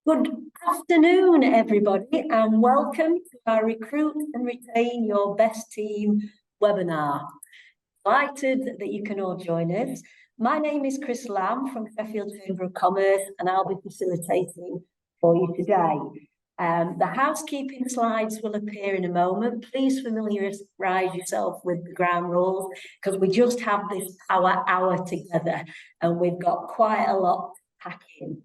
Good afternoon, everybody, and welcome to our Recruit and Retain Your Best Team webinar. Delighted that you can all join us. My name is Chris Lamb from Sheffield Chamber of Commerce, and I'll be facilitating for you today. The housekeeping slides will appear in a moment. Please familiarise yourself with the ground rules because we just have this power hour together and we've got quite a lot to pack in.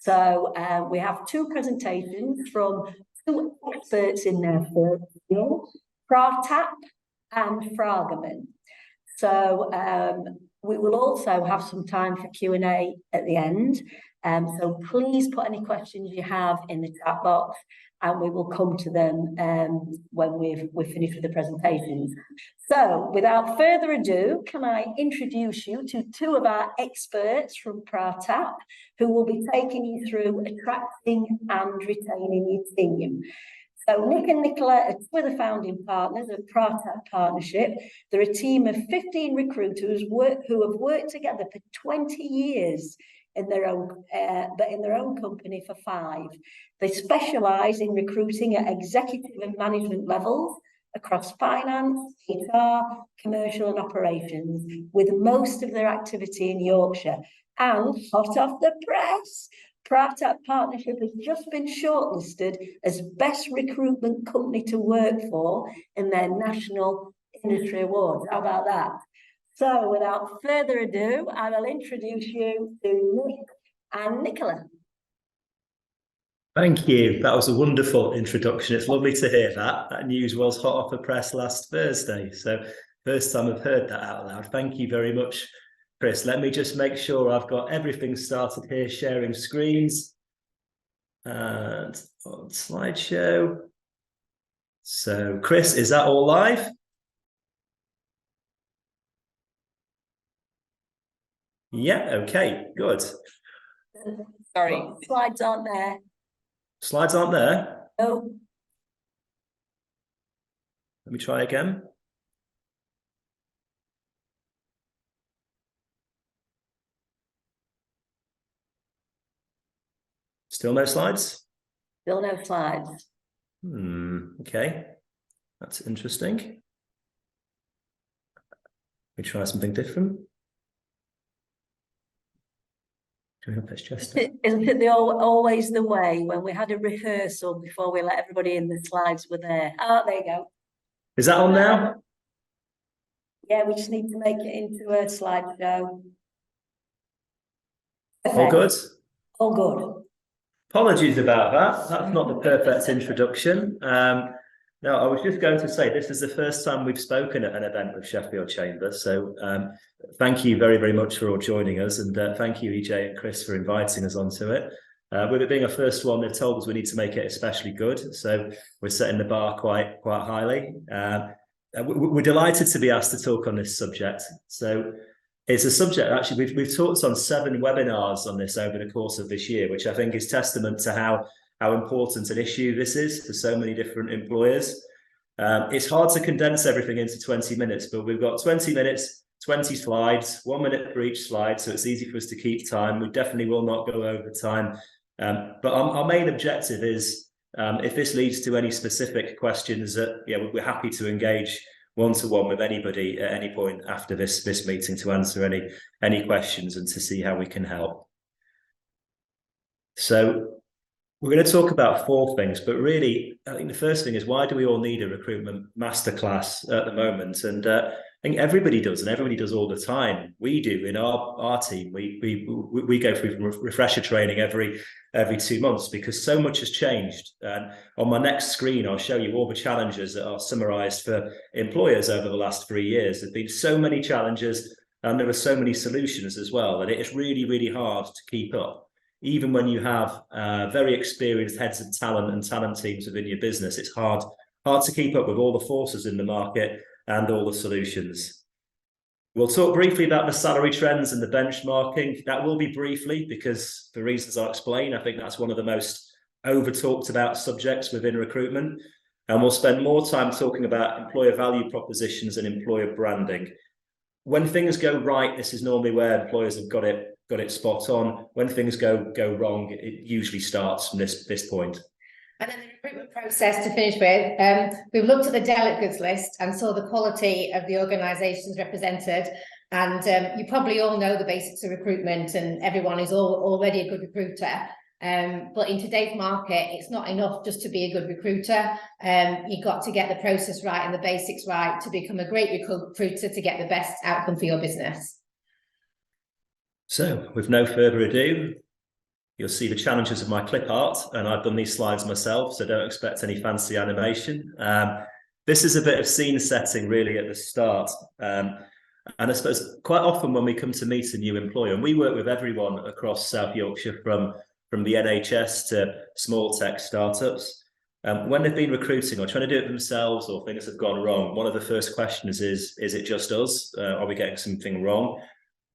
So we have two presentations from two experts in their field, Pratap and Fragomens. So we will also have some time for Q&A at the end. So please put any questions you have in the chat box and we will come to them when we're finished with the presentations. So without further ado, can I introduce you to two of our experts from Pratap who will be taking you through attracting and retaining your team. So Nick and Nicola are two of the founding partners of Pratap Partnership. They're a team of 15 recruiters who have worked together for 20 years in their own company for 5. They specialise in recruiting at executive and management levels across finance, HR, commercial and operations, with most of their activity in Yorkshire. And hot off the press, Pratap Partnership has just been shortlisted as Best Recruitment Company to Work For in their National Industry Awards. How about that? So without further ado, I will introduce you to Nick and Nicola. Thank you. That was a wonderful introduction. It's lovely to hear that. That news was hot off the press last Thursday. So first time I've heard that out loud. Thank you very much, Chris. Let me just make sure I've got everything started here, sharing screens and on slideshow. So Chris, is that all live? Yeah, okay, good. Sorry, slides aren't there. Slides aren't there? No. Let me try again. Still no slides? Still no slides. Okay, that's interesting. Let me try something different. Isn't it always the way when we had a rehearsal before we let everybody in, the slides were there? Oh, there you go. Is that on now? Yeah, we just need to make it into a slideshow. All good? All good. Apologies about that. That's not the perfect introduction. No, I was just going to say this is the first time we've spoken at an event with Sheffield Chamber. So thank you very, very much for all joining us. And thank you, EJ and Chris, for inviting us onto it. With it being our first one, they've told us we need to make it especially good. So we're setting the bar quite highly. We're delighted to be asked to talk on this subject. So it's a subject, actually, we've talked on 7 webinars on this over the course of this year, which I think is testament to how important an issue this is for so many different employers. It's hard to condense everything into 20 minutes, but we've got 20 minutes, 20 slides, 1 minute for each slide, so it's easy for us to keep time. We definitely will not go over time. But our main objective is, if this leads to any specific questions, we're happy to engage one-to-one with anybody at any point after this meeting to answer any questions and to see how we can help. So we're going to talk about 4 things, but really, I think the first thing is, why do we all need a recruitment masterclass at the moment? And I think everybody does, and everybody does all the time. We do in our team. We go through refresher training every 2 months because so much has changed. And on my next screen, I'll show you all the challenges that are summarised for employers over the last 3 years. There's been so many challenges, and there are so many solutions as well, that it is really, really hard to keep up. Even when you have very experienced heads of talent and talent teams within your business, it's hard to keep up with all the forces in the market and all the solutions. We'll talk briefly about the salary trends and the benchmarking. That will be briefly because for reasons I'll explain, I think that's one of the most over talked about subjects within recruitment. And we'll spend more time talking about employer value propositions and employer branding. When things go right, this is normally where employers have got it got it spot on. When things go wrong, it usually starts from this point. And then the recruitment process, to finish with, we've looked at the delegates list and saw the quality of the organisations represented. And you probably all know the basics of recruitment, and everyone is already a good recruiter. But in today's market, it's not enough just to be a good recruiter. You've got to get the process right and the basics right to become a great recruiter to get the best outcome for your business. So with no further ado, you'll see the challenges of my clip art, and I've done these slides myself, so don't expect any fancy animation. This is a bit of scene setting really at the start. And I suppose quite often when we come to meet a new employer, and we work with everyone across South Yorkshire from the NHS to small tech startups, when they've been recruiting or trying to do it themselves or things have gone wrong, one of the first questions is it just us? Are we getting something wrong?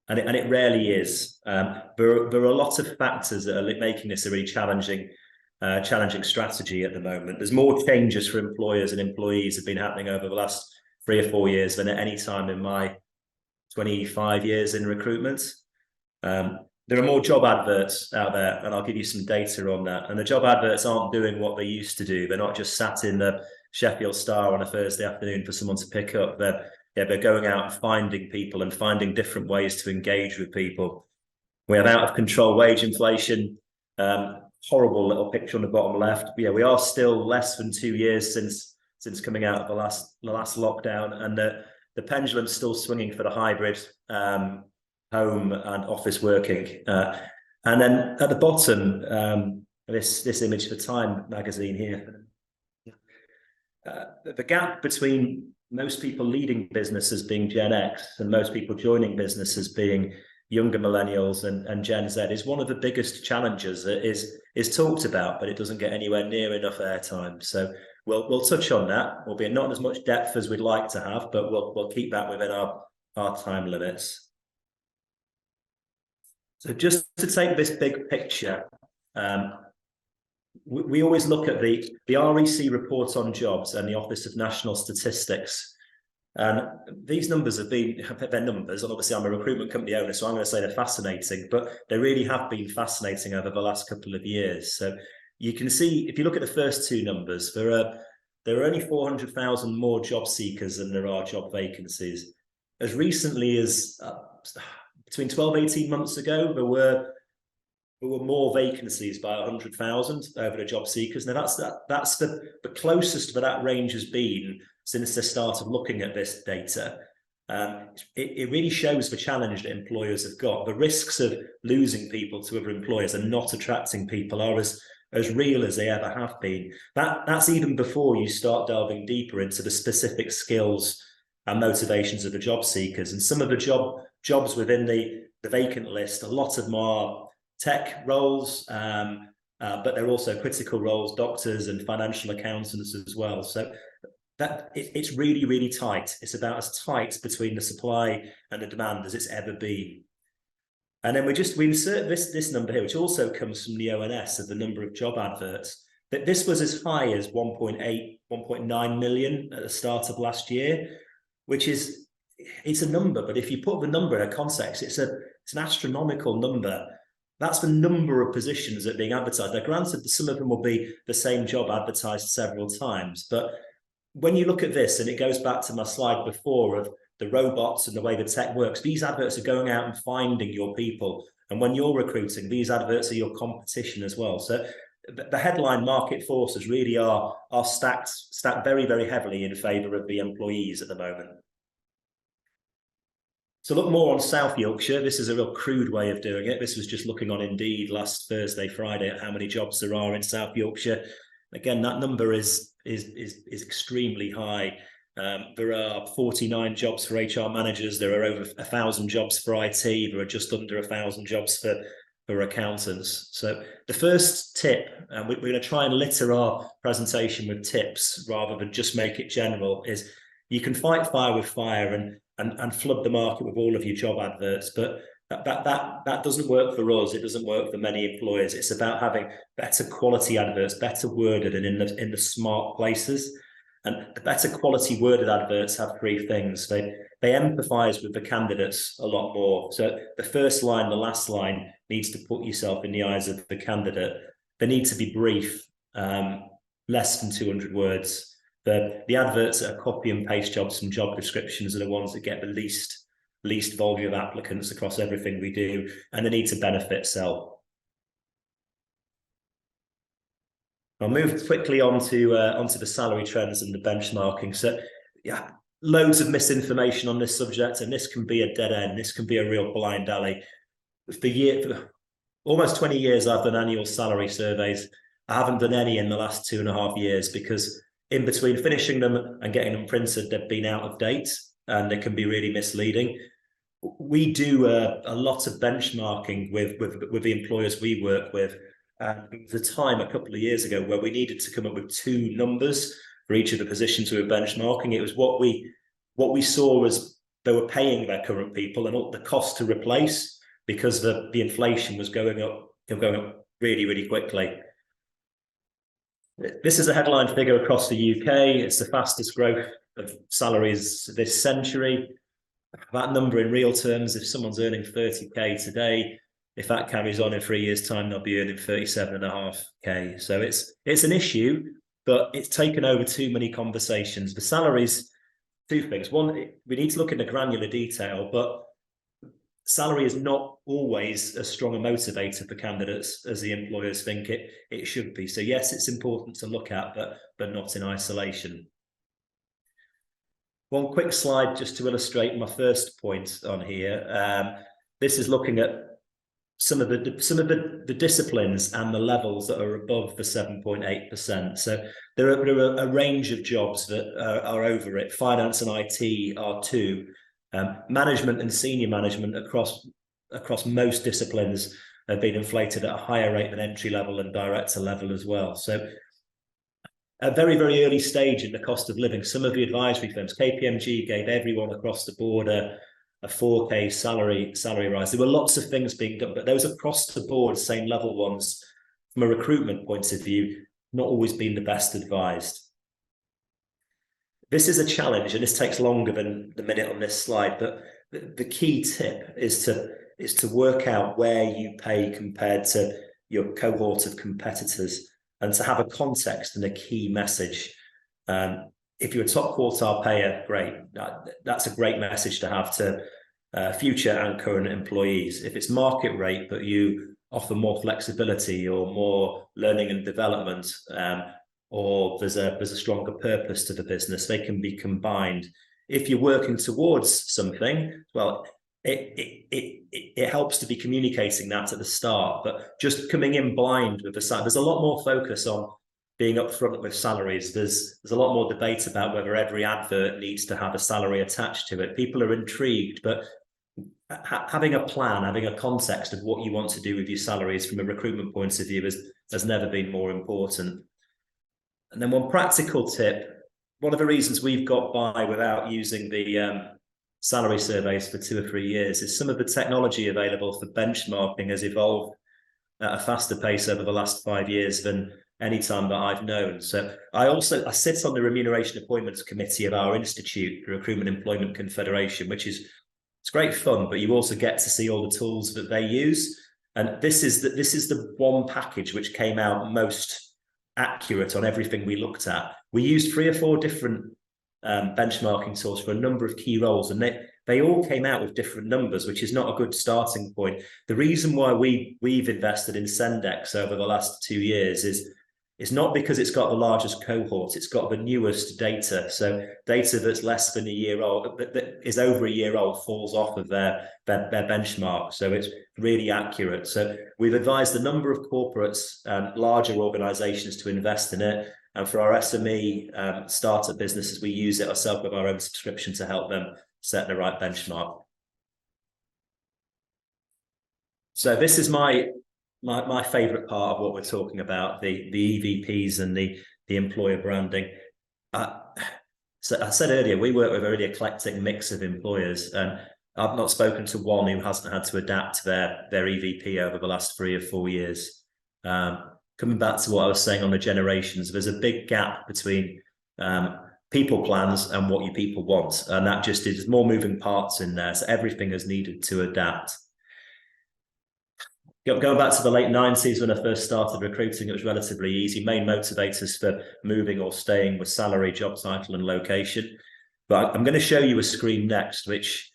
And it rarely is. There are a lot of factors that are making this a really challenging strategy at the moment. There's more changes for employers and employees have been happening over the last 3 or 4 years than at any time in my 25 years in recruitment. There are more job adverts out there, and I'll give you some data on that. And the job adverts aren't doing what they used to do. They're not just sat in the Sheffield Star on a Thursday afternoon for someone to pick up. They're going out and finding people and finding different ways to engage with people. We have out of control wage inflation. Horrible little picture on the bottom left. Yeah, we are still less than 2 years since coming out of the last lockdown, and the pendulum's still swinging for the hybrid home and office working. And then at the bottom, this image for Time magazine here. The gap between most people leading businesses being Gen X and most people joining businesses being younger millennials and Gen Z is one of the biggest challenges that is talked about, but it doesn't get anywhere near enough airtime. So we'll touch on that, albeit not as much depth as we'd like to have, but we'll keep that within our time limits. So just to take this big picture, we always look at the REC report on jobs and the Office of National Statistics. And these numbers they're numbers, and obviously I'm a recruitment company owner, so I'm going to say they're fascinating, but they really have been fascinating over the last couple of years. So you can see, if you look at the first two numbers, there are only 400,000 more job seekers than there are job vacancies. As recently as between 12-18 months ago, there were more vacancies by 100,000 over the job seekers. Now that's the closest that range has been since the start of looking at this data. It really shows the challenge that employers have got. The risks of losing people to other employers and not attracting people are as real as they ever have been. That's even before you start delving deeper into the specific skills and motivations of the job seekers. And some of the jobs within the vacant list, a lot of them are tech roles, but they're also critical roles, doctors and financial accountants as well. So it's really, really tight. It's about as tight between the supply and the demand as it's ever been. And then we insert this number here, which also comes from the ONS of the number of job adverts. But this was as high as 1.8, 1.9 million at the start of last year, which it's a number, but if you put the number in a context, it's an astronomical number. That's the number of positions that are being advertised. Now, granted, some of them will be the same job advertised several times, but when you look at this, and it goes back to my slide before of the robots and the way the tech works, these adverts are going out and finding your people. And when you're recruiting, these adverts are your competition as well. So the headline market forces really are stacked very, very heavily in favour of the employees at the moment. So look more on South Yorkshire. This is a real crude way of doing it. This was just looking on Indeed last Thursday, Friday at how many jobs there are in South Yorkshire. Again, that number is extremely high. There are 49 jobs for HR managers. There are over 1,000 jobs for IT. There are just under 1,000 jobs for accountants. So the first tip, and we're going to try and litter our presentation with tips rather than just make it general, is you can fight fire with fire and flood the market with all of your job adverts, but that doesn't work for us. It doesn't work for many employers. It's about having better quality adverts, better worded, and in the smart places. And the better quality worded adverts have three things. They empathise with the candidates a lot more. So the first line, the last line needs to put yourself in the eyes of the candidate. They need to be brief, less than 200 words. The adverts that are copy and paste jobs from job descriptions are the ones that get the least volume of applicants across everything we do, and they need to benefit sell. I'll move quickly onto the salary trends and the benchmarking. So, yeah, loads of misinformation on this subject, and this can be a dead end. This can be a real blind alley. For almost 20 years, I've done annual salary surveys. I haven't done any in the last 2.5 years because in between finishing them and getting them printed, they've been out of date and they can be really misleading. We do a lot of benchmarking with the employers we work with. There was a time a couple of years ago where we needed to come up with 2 numbers for each of the positions we were benchmarking. It was what we saw as they were paying their current people and all the cost to replace, because the inflation was going up really, really quickly. This is a headline figure across the UK. It's the fastest growth of salaries this century. That number in real terms, if someone's earning 30k today, if that carries on in 3 years' time, they'll be earning 37.5k. So it's an issue, but it's taken over too many conversations. The salaries, 2 things. One, we need to look at the granular detail, but salary is not always as strong a motivator for candidates as the employers think it should be. So yes, it's important to look at, but not in isolation. One quick slide just to illustrate my first point on here. This is looking at some of the disciplines and the levels that are above the 7.8%. So there are a range of jobs that are over it. Finance and IT are 2. Management and senior management across most disciplines have been inflated at a higher rate than entry level and director level as well. So a very, very early stage in the cost of living, some of the advisory firms, KPMG gave everyone across the board a 4K salary rise. There were lots of things being done, but those across the board, same level ones, from a recruitment point of view, not always been the best advised. This is a challenge, and this takes longer than the minute on this slide, but the key tip is to work out where you pay compared to your cohort of competitors and to have a context and a key message. If you're a top quartile payer, great. That's a great message to have to future and current employees. If it's market rate, but you offer more flexibility or more learning and development, or there's a stronger purpose to the business, they can be combined. If you're working towards something, well, it helps to be communicating that at the start, but just coming in blind with the salary, there's a lot more focus on being upfront with salaries. There's a lot more debate about whether every advert needs to have a salary attached to it. People are intrigued, but having a plan, having a context of what you want to do with your salaries from a recruitment point of view has never been more important. And then one practical tip, one of the reasons we've got by without using the salary surveys for 2 or 3 years is some of the technology available for benchmarking has evolved at a faster pace over the last 5 years than any time that I've known. So I sit on the Remuneration Appointments Committee of our institute, the Recruitment Employment Confederation, which it's great fun, but you also get to see all the tools that they use. And this is the one package which came out most accurate on everything we looked at. We used 3 or 4 different benchmarking tools for a number of key roles, and they all came out with different numbers, which is not a good starting point. The reason why we've invested in Sendex over the last 2 years is not because it's got the largest cohort, it's got the newest data. So data that's less than a year old, that is over a year old, falls off of their benchmark. So it's really accurate. So we've advised a number of corporates and larger organizations to invest in it. And for our SME startup businesses, we use it ourselves with our own subscription to help them set the right benchmark. So this is my favorite part of what we're talking about, the EVPs and the employer branding. So I said earlier, we work with a really eclectic mix of employers, and I've not spoken to one who hasn't had to adapt their EVP over the last 3 or 4 years. Coming back to what I was saying on the generations, there's a big gap between people plans and what your people want. And that just is more moving parts in there. So everything is needed to adapt. Going back to the late 90s when I first started recruiting, it was relatively easy. Main motivators for moving or staying were salary, job title, and location. But I'm going to show you a screen next, which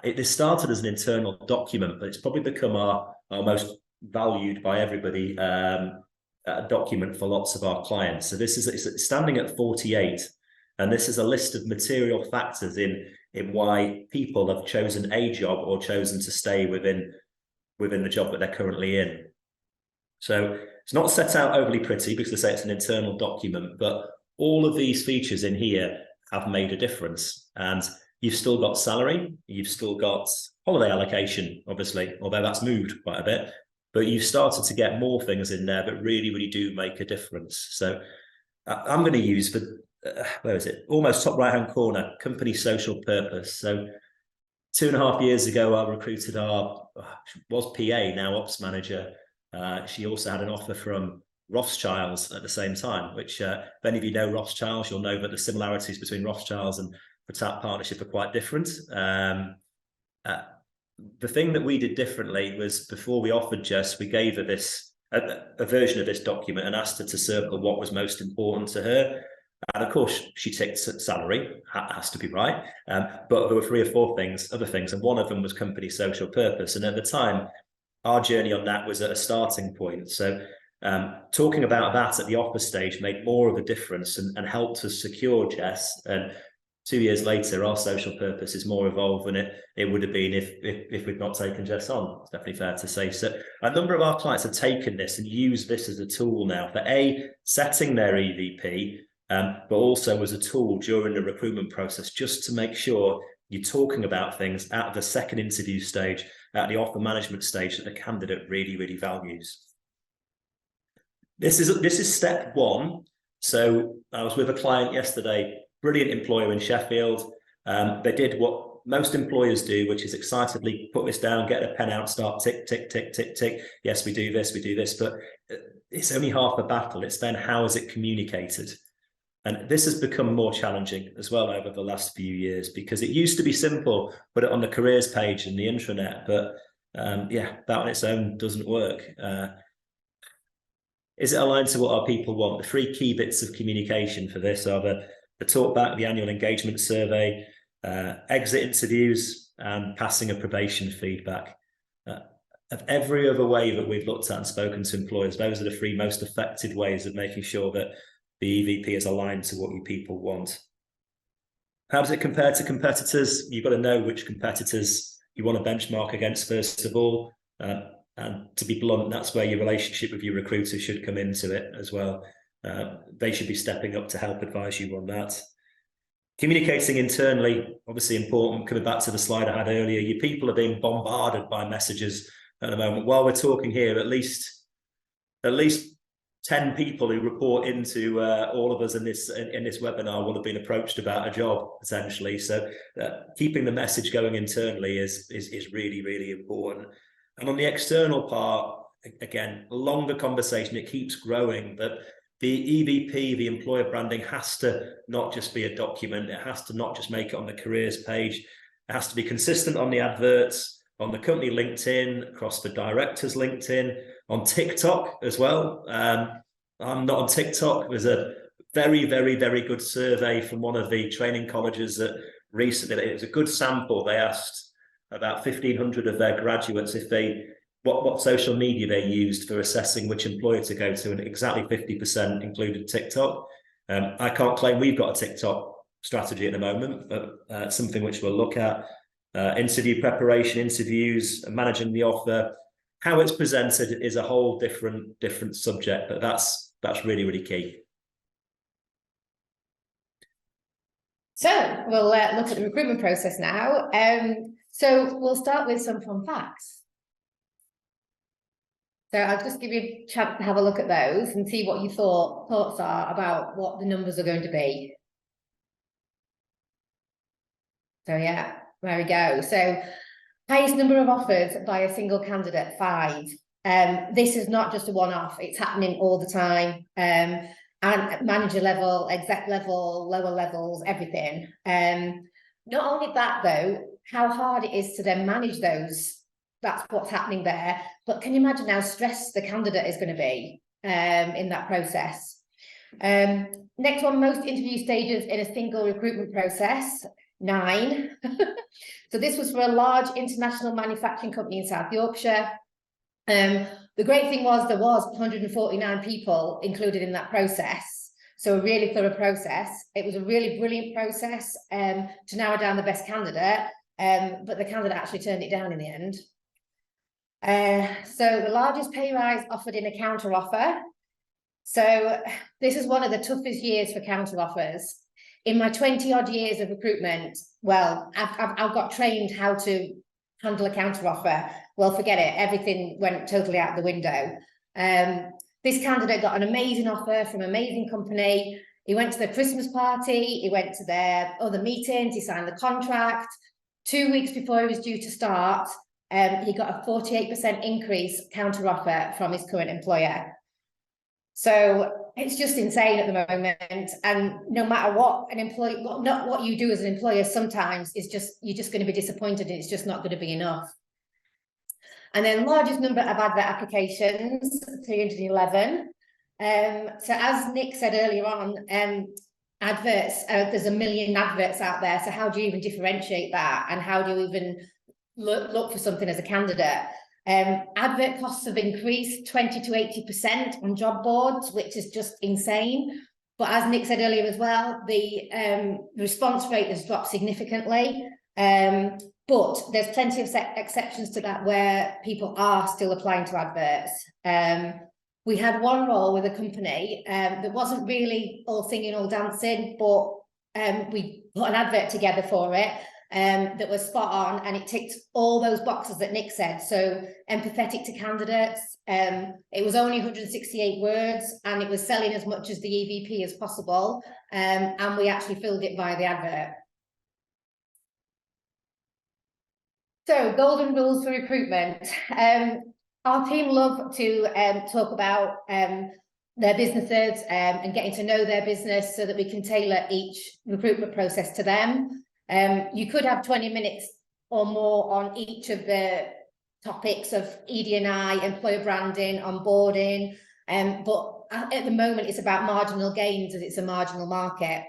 it started as an internal document, but it's probably become our most valued by everybody document for lots of our clients. So this is it's standing at 48, and this is a list of material factors in why people have chosen a job or chosen to stay within the job that they're currently in. So it's not set out overly pretty because they say it's an internal document, but all of these features in here have made a difference. And you've still got salary, you've still got holiday allocation, obviously, although that's moved quite a bit, but you've started to get more things in there that really, really do make a difference. So I'm going to use for, where is it? Almost top right-hand corner, company social purpose. So 2.5 years ago, I recruited was PA, now ops manager. She also had an offer from Rothschilds at the same time, which if any of you know Rothschilds, you'll know that the similarities between Rothschilds and Patat Partnership are quite different. The thing that we did differently was before we offered Jess, we gave her a version of this document and asked her to circle what was most important to her. And of course, she ticked salary, has to be right. But there were 3 or 4 other things, and one of them was company social purpose. And at the time, our journey on that was at a starting point. So talking about that at the offer stage made more of a difference and helped us secure Jess. And 2 years later, our social purpose is more evolved than it would have been if we'd not taken Jess on. It's definitely fair to say. So a number of our clients have taken this and used this as a tool now for setting their EVP, but also as a tool during the recruitment process, just to make sure you're talking about things at the second interview stage, at the offer management stage, that the candidate really, really values. This is step 1. So I was with a client yesterday, brilliant employer in Sheffield. They did what most employers do, which is excitedly put this down, get a pen out, start tick, tick, tick, tick, tick. Yes, we do this, but it's only half the battle. It's then how is it communicated? And this has become more challenging as well over the last few years, because it used to be simple, put it on the careers page and the intranet, but that on its own doesn't work. Is it aligned to what our people want? The 3 key bits of communication for this are the talk back, the annual engagement survey, exit interviews, and passing a probation feedback. Of every other way that we've looked at and spoken to employers, those are the 3 most effective ways of making sure that the EVP is aligned to what your people want. How does it compare to competitors? You've got to know which competitors you want to benchmark against, first of all. And to be blunt, that's where your relationship with your recruiter should come into it as well. They should be stepping up to help advise you on that. Communicating internally, obviously important. Coming back to the slide I had earlier, your people are being bombarded by messages at the moment. While we're talking here, at least 10 people who report into all of us in this webinar will have been approached about a job potentially. So keeping the message going internally is really, really important. And on the external part, again, a longer conversation, it keeps growing, but the EVP, the employer branding, has to not just be a document. It has to not just make it on the careers page. It has to be consistent on the adverts, on the company LinkedIn, across the directors LinkedIn, on TikTok as well. I'm not on TikTok. There's a very, very, very good survey from one of the training colleges that recently, it was a good sample. They asked about 1,500 of their graduates if what social media they used for assessing which employer to go to, and exactly 50% included TikTok. I can't claim we've got a TikTok strategy at the moment, but something which we'll look at. Interview preparation, interviews, managing the offer, how it's presented is a whole different subject, but that's really, really key. So we'll look at the recruitment process now. So we'll start with some fun facts. So I'll just give you a chance to have a look at those and see what your thoughts are about what the numbers are going to be. So yeah, there we go. So highest number of offers by a single candidate, 5. This is not just a one-off, it's happening all the time. And and manager level, exec level, lower levels, everything. Not only that though, how hard it is to then manage those, that's what's happening there. But can you imagine how stressed the candidate is going to be in that process? Next one, most interview stages in a single recruitment process, 9. So this was for a large international manufacturing company in South Yorkshire. The great thing was there was 149 people included in that process. So a really thorough process. It was a really brilliant process to narrow down the best candidate, but the candidate actually turned it down in the end. So the largest pay rise offered in a counter offer. So this is one of the toughest years for counter offers. In my 20 odd years of recruitment, well, I've got trained how to handle a counter offer. Well, forget it. Everything went totally out the window. This candidate got an amazing offer from an amazing company. He went to the Christmas party. He went to their other meetings. He signed the contract. 2 weeks before he was due to start, he got a 48% increase counter offer from his current employer. So it's just insane at the moment. And no matter what an employee, not what you do as an employer, sometimes is just, you're just going to be disappointed and it's just not going to be enough. And then largest number of advert applications, 311. So as Nick said earlier on, adverts, there's 1 million adverts out there. So how do you even differentiate that? And how do you even look for something as a candidate? Advert costs have increased 20 to 80% on job boards, which is just insane. But as Nick said earlier as well, the response rate has dropped significantly. But there's plenty of exceptions to that where people are still applying to adverts. We had one role with a company that wasn't really all singing, all dancing, but we put an advert together for it. That was spot on, and it ticked all those boxes that Nick said. So empathetic to candidates. It was only 168 words, and it was selling as much as the EVP as possible. And we actually filled it via the advert. So golden rules for recruitment. Our team love to talk about their businesses and getting to know their business so that we can tailor each recruitment process to them. You could have 20 minutes or more on each of the topics of ED&I, employer branding, onboarding, but at the moment it's about marginal gains as it's a marginal market.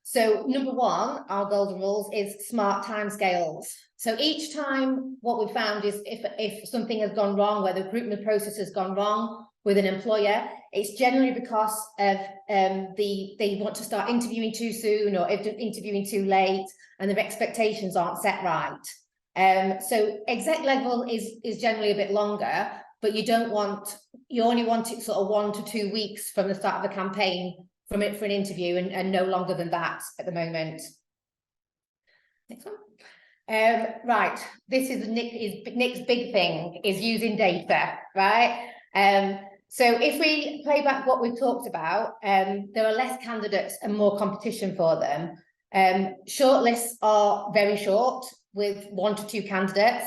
So number one, our golden rules is smart timescales. So each time what we found is if something has gone wrong, where the recruitment process has gone wrong with an employer, it's generally because of they want to start interviewing too soon or interviewing too late and their expectations aren't set right. So exec level is generally a bit longer, but you only want it sort of 1 to 2 weeks from the start of the campaign from it for an interview and no longer than that at the moment. Next one. Right, this is Nick's big thing is using data, right? So if we play back what we've talked about, there are less candidates and more competition for them. Shortlists are very short with 1 to 2 candidates.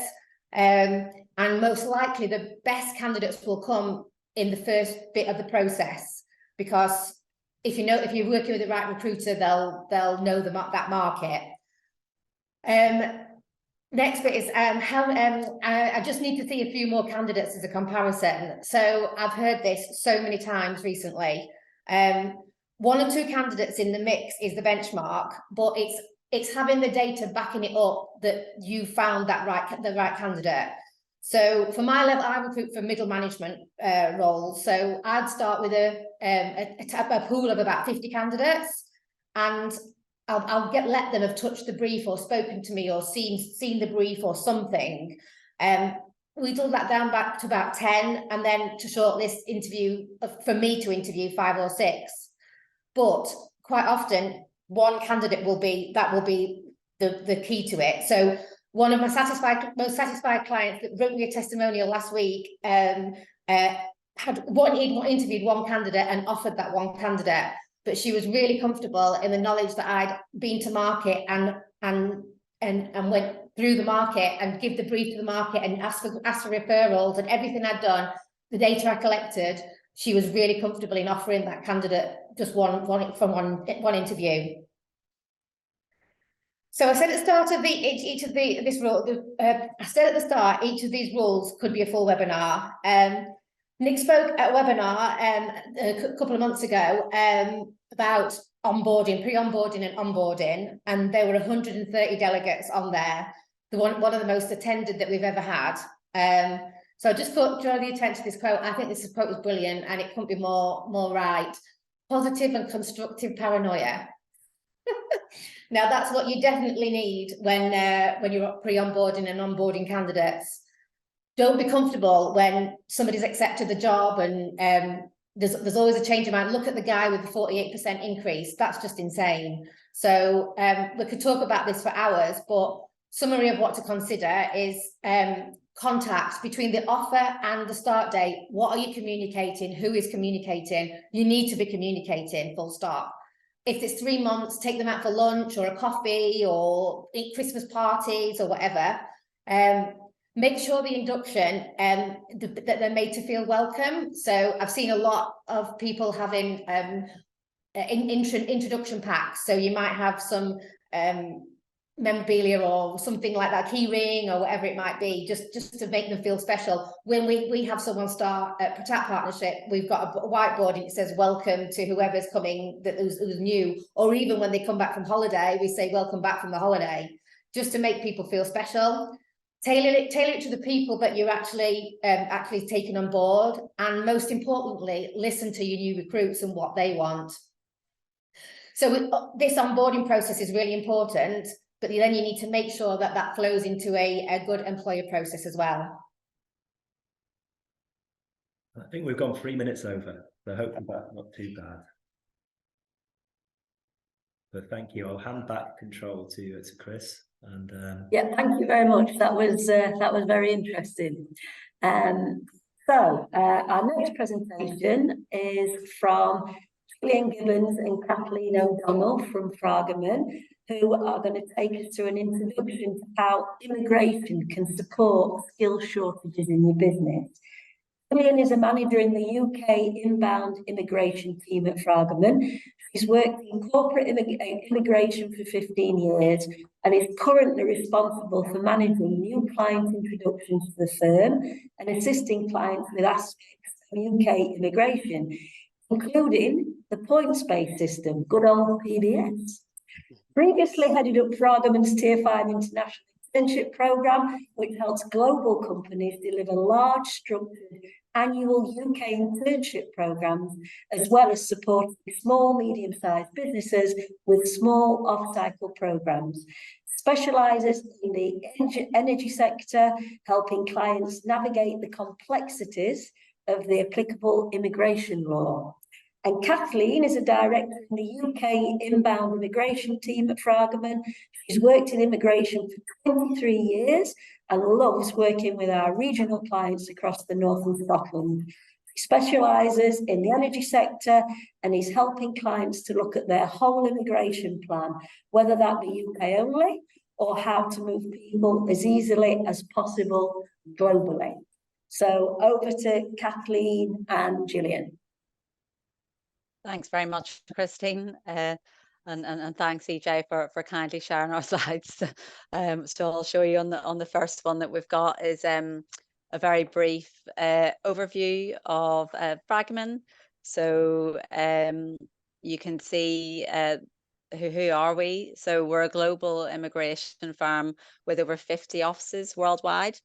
And most likely the best candidates will come in the first bit of the process, because if you're working with the right recruiter, they'll know that market. Next bit is I just need to see a few more candidates as a comparison. So I've heard this so many times recently. 1 or 2 candidates in the mix is the benchmark, but it's having the data backing it up that you found the right candidate. So for my level, I recruit for middle management roles. So I'd start with a pool of about 50 candidates, and I'll let them have touched the brief or spoken to me or seen the brief or something. We do that down back to about 10, and then to shortlist interview for me to interview 5 or 6. But quite often, one candidate will be the key to it. So one of my most satisfied clients that wrote me a testimonial last week had interviewed 1 candidate and offered that 1 candidate, but she was really comfortable in the knowledge that I'd been to market and went through the market and give the brief to the market and ask for referrals and everything I'd done, the data I collected, she was really comfortable in offering that candidate just one interview. So I said at the start of each of this role, I said at the start, each of these roles could be a full webinar. Nick spoke at a webinar a couple of months ago about onboarding, pre-onboarding and onboarding, and there were 130 delegates on there. One of the most attended that we've ever had. So I just draw the attention to this quote. I think this quote was brilliant, and it couldn't be more right. Positive and constructive paranoia. Now, that's what you definitely need when you're pre-onboarding and onboarding candidates. Don't be comfortable when somebody's accepted the job and there's always a change of mind. Look at the guy with the 48% increase. That's just insane. So we could talk about this for hours, but summary of what to consider is contacts between the offer and the start date. What are you communicating? Who is communicating? You need to be communicating, full stop. If it's 3 months, take them out for lunch or a coffee or eat Christmas parties or whatever. Make sure the induction that they're made to feel welcome. So I've seen a lot of people having introduction packs. So you might have some memorabilia or something like that, key ring or whatever it might be, just to make them feel special. When we have someone start at Protect Partnership, we've got a whiteboard and it says welcome to whoever's coming who's new, or even when they come back from holiday, we say welcome back from the holiday, just to make people feel special. Tailor it to the people that you're actually taking on board, and most importantly, listen to your new recruits and what they want. So this onboarding process is really important, but then you need to make sure that that flows into a good employer process as well. I think we've gone 3 minutes over, so hopefully that's not too bad. But thank you. I'll hand back control to Chris. And yeah, thank you very much. That was very interesting. So our next presentation is from Gillian Gibbons and Kathleen O'Donnell from Fragomens, who are going to take us through an introduction to how immigration can support skill shortages in your business. Gillian is a manager in the UK inbound immigration team at Fragomens. She's worked in corporate immigration for 15 years and is currently responsible for managing new client introductions to the firm and assisting clients with aspects of UK immigration, including the points-based system, good old PBS. Previously headed up Fragomens' Tier 5 International Internship Programme, which helps global companies deliver large, structured, annual UK internship programmes, as well as supporting small, medium-sized businesses with small off-cycle programmes. Specialises in the energy sector, helping clients navigate the complexities of the applicable immigration law. And Kathleen is a director in the UK inbound immigration team at Fragomens. She's worked in immigration for 23 years and loves working with our regional clients across the north of Scotland. She specialises in the energy sector and is helping clients to look at their whole immigration plan, whether that be UK only or how to move people as easily as possible globally. So over to Kathleen and Gillian. Thanks very much, Christine, and thanks, EJ, for kindly sharing our slides. So I'll show you on the first one that we've got is a very brief overview of Fragomens. So you can see who are we? So we're a global immigration firm with over 50 offices worldwide.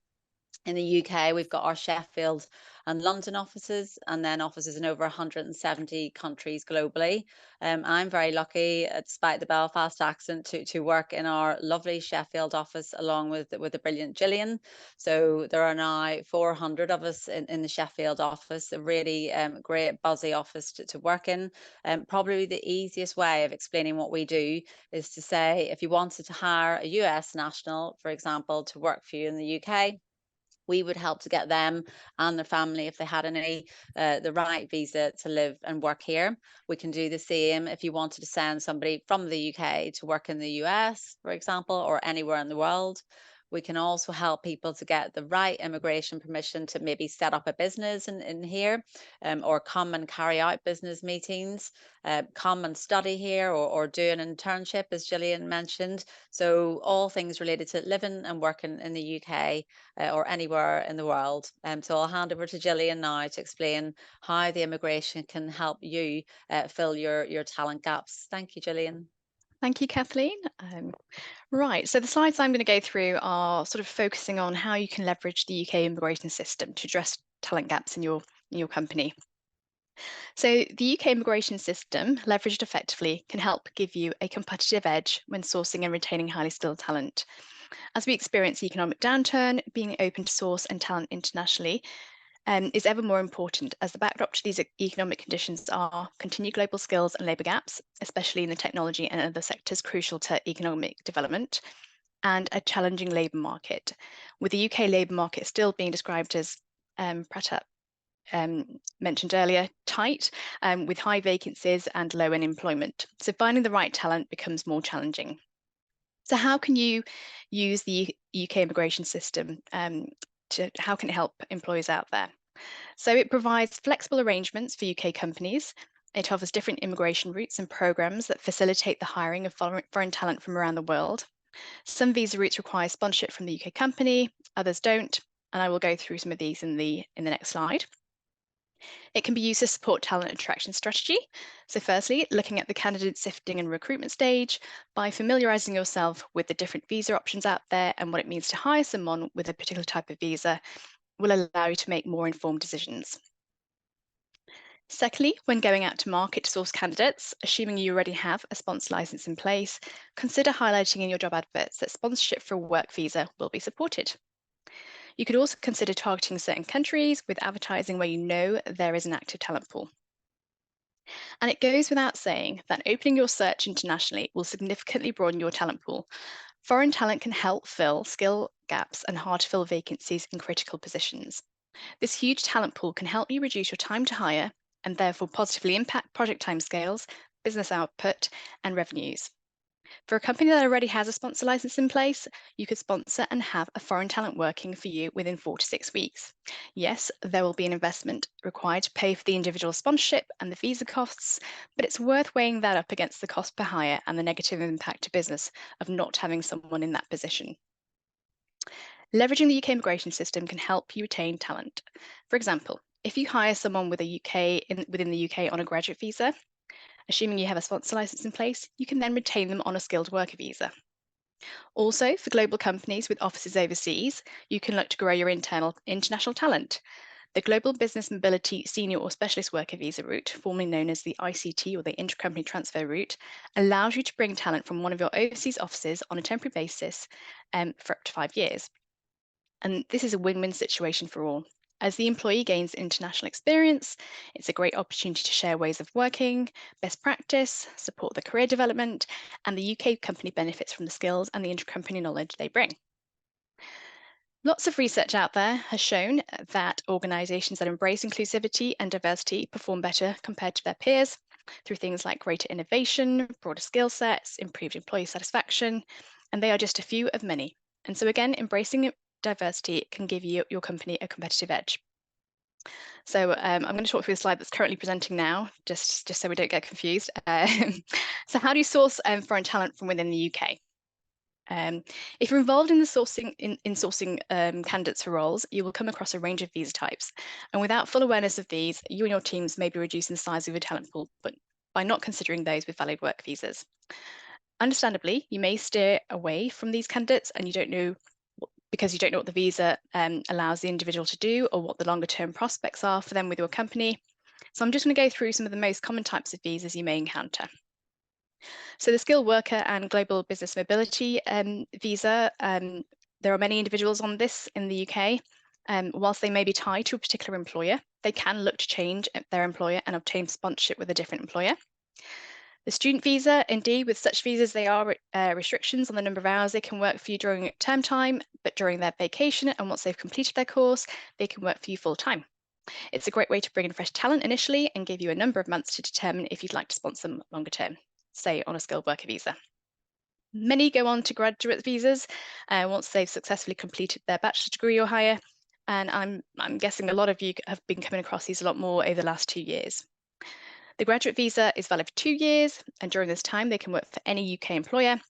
In the UK, we've got our Sheffield and London offices, and then offices in over 170 countries globally. I'm very lucky, despite the Belfast accent, to work in our lovely Sheffield office along with the brilliant Gillian. So there are now 400 of us in the Sheffield office, a really great buzzy office to work in. Probably the easiest way of explaining what we do is to say, if you wanted to hire a US national, for example, to work for you in the UK, we would help to get them and their family, if they had any, the right visa to live and work here. We can do the same if you wanted to send somebody from the UK to work in the US, for example, or anywhere in the world. We can also help people to get the right immigration permission to maybe set up a business in here, or come and carry out business meetings, come and study here, or do an internship, as Gillian mentioned. So all things related to living and working in the UK, or anywhere in the world. So I'll hand over to Gillian now to explain how the immigration can help you fill your talent gaps. Thank you, Gillian. Thank you, Kathleen. Right, so the slides I'm going to go through are sort of focusing on how you can leverage the UK immigration system to address talent gaps in your company. So the UK immigration system, leveraged effectively, can help give you a competitive edge when sourcing and retaining highly skilled talent. As we experience the economic downturn, being open to source and talent internationally is ever more important, as the backdrop to these economic conditions are continued global skills and labour gaps, especially in the technology and other sectors crucial to economic development, and a challenging labour market, with the UK labour market still being described as Pratap mentioned earlier, tight, with high vacancies and low unemployment. So finding the right talent becomes more challenging. So how can you use the UK immigration system? How can it help employers out there? So it provides flexible arrangements for UK companies. It offers different immigration routes and programs that facilitate the hiring of foreign talent from around the world. Some visa routes require sponsorship from the UK company, others don't, and I will go through some of these in the next slide. It can be used to support talent attraction strategy. So firstly, looking at the candidate sifting and recruitment stage by familiarising yourself with the different visa options out there and what it means to hire someone with a particular type of visa will allow you to make more informed decisions. Secondly, when going out to market to source candidates, assuming you already have a sponsor license in place, consider highlighting in your job adverts that sponsorship for a work visa will be supported. You could also consider targeting certain countries with advertising where you know there is an active talent pool. And it goes without saying that opening your search internationally will significantly broaden your talent pool. Foreign talent can help fill skill gaps and hard to fill vacancies in critical positions. This huge talent pool can help you reduce your time to hire and therefore positively impact project timescales, business output, and revenues. For a company that already has a sponsor license in place, you could sponsor and have a foreign talent working for you within 4 to 6 weeks. Yes, there will be an investment required to pay for the individual sponsorship and the visa costs, but it's worth weighing that up against the cost per hire and the negative impact to business of not having someone in that position. Leveraging the UK immigration system can help you retain talent. For example, if you hire someone with within the UK on a graduate visa, assuming you have a sponsor license in place, you can then retain them on a skilled worker visa. Also, for global companies with offices overseas, you can look to grow your international talent. The Global Business Mobility Senior or Specialist Worker Visa route, formerly known as the ICT or the Intercompany Transfer route, allows you to bring talent from one of your overseas offices on a temporary basis for up to 5 years. And this is a win-win situation for all. As the employee gains international experience, it's a great opportunity to share ways of working, best practice, support the career development, and the UK company benefits from the skills and the intercompany knowledge they bring. Lots of research out there has shown that organisations that embrace inclusivity and diversity perform better compared to their peers through things like greater innovation, broader skill sets, improved employee satisfaction, and they are just a few of many. And so again, embracing diversity can give you your company a competitive edge. So I'm going to talk through the slide that's currently presenting now, just so we don't get confused. So how do you source foreign talent from within the UK? If you're involved in the sourcing candidates for roles, you will come across a range of visa types. And without full awareness of these, you and your teams may be reducing the size of your talent pool, but by not considering those with valid work visas. Understandably, you may steer away from these candidates and you don't know what the visa allows the individual to do or what the longer term prospects are for them with your company. So I'm just going to go through some of the most common types of visas you may encounter. So the skilled worker and global business mobility visa, there are many individuals on this in the UK. Whilst they may be tied to a particular employer, they can look to change their employer and obtain sponsorship with a different employer. The student visa, indeed, with such visas, there are restrictions on the number of hours they can work for you during term time, but during their vacation and once they've completed their course, they can work for you full time. It's a great way to bring in fresh talent initially and give you a number of months to determine if you'd like to sponsor them longer term, say on a skilled worker visa. Many go on to graduate visas once they've successfully completed their bachelor's degree or higher. And I'm guessing a lot of you have been coming across these a lot more over the last 2 years. The graduate visa is valid for 2 years, and during this time, they can work for any UK employer.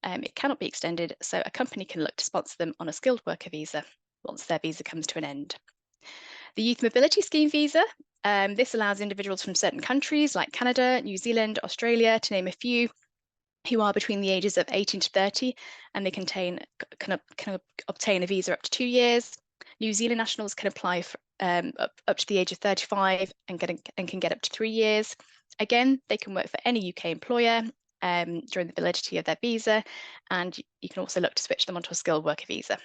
It cannot be extended, so a company can look to sponsor them on a skilled worker visa once their visa comes to an end. The Youth Mobility Scheme visa, this allows individuals from certain countries like Canada, New Zealand, Australia, to name a few, who are between the ages of 18 to 30, and they can obtain a visa up to 2 years. New Zealand nationals can apply for, up to the age of 35 and can get up to 3 years. Again, they can work for any UK employer during the validity of their visa, and you can also look to switch them onto a skilled worker visa.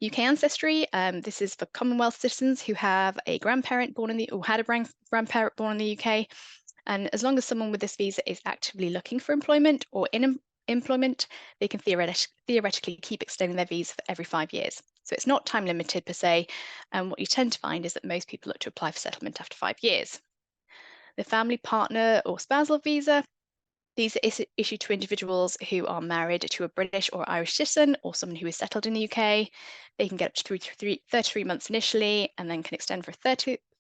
UK ancestry, this is for Commonwealth citizens who have a grandparent born in the, or had a grandparent born in the UK. And as long as someone with this visa is actively looking for employment or in employment, they can theoretically keep extending their visa for every 5 years. So it's not time limited per se. And what you tend to find is that most people look to apply for settlement after 5 years. The family partner or spousal visa, these are issued to individuals who are married to a British or Irish citizen or someone who is settled in the UK. They can get up to 33 months initially and then can extend for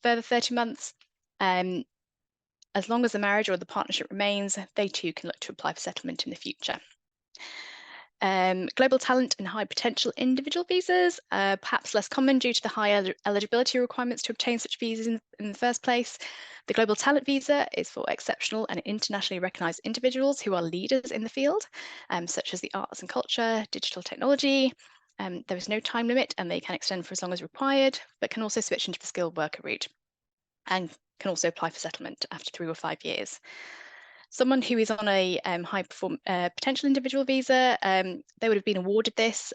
further 30 months. As long as the marriage or the partnership remains, they too can look to apply for settlement in the future. Global talent and high potential individual visas, perhaps less common due to the high eligibility requirements to obtain such visas in the first place. The global talent visa is for exceptional and internationally recognized individuals who are leaders in the field, such as the arts and culture, digital technology. There is no time limit and they can extend for as long as required, but can also switch into the skilled worker route and can also apply for settlement after 3 or 5 years. Someone who is on a high potential individual visa, they would have been awarded this